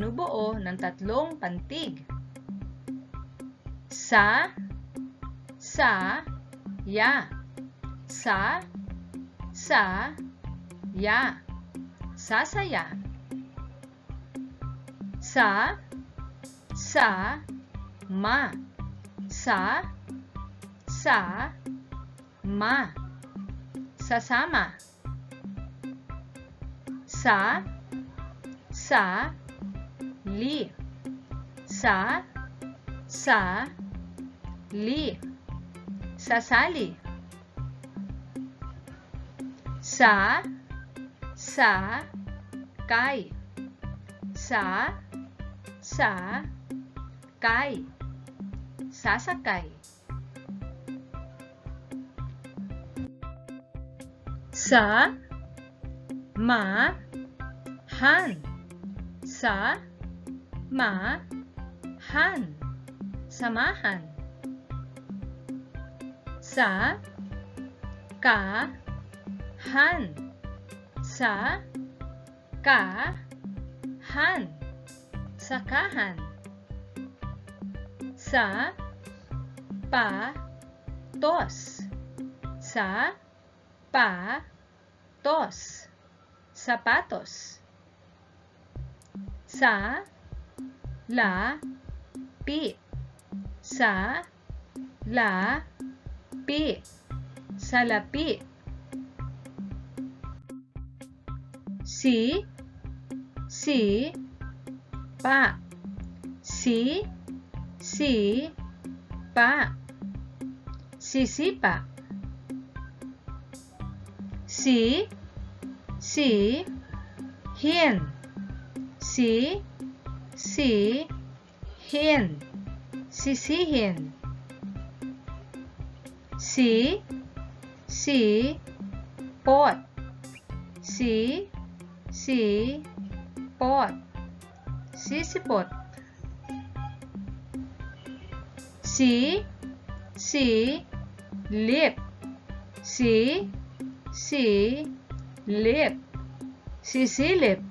binubuo ng tatlong pantig. Sa, ya. Sa, ya. Sasaya. Sa, ma. Sa, ma. Sasama. Sa, li. Sa, li. Sasali. Sa, kay. Sa, kay. Sasakay. Sa, ma, han. Sa, ma, han. Samahan. Sa, ka, han. Sa, ka, han. Sakahan. Sa, pa, tos. Sa, pa, tos. Sapatos. Sa, la, pi. Sa, la, pi. Salapi. Si, pa. Si, pa. Sisipa. Si, hin. Si, hin. Sisihin. Si, pot. Si, pot. Sisipot. Si, lip. Si, lip. Sisilip.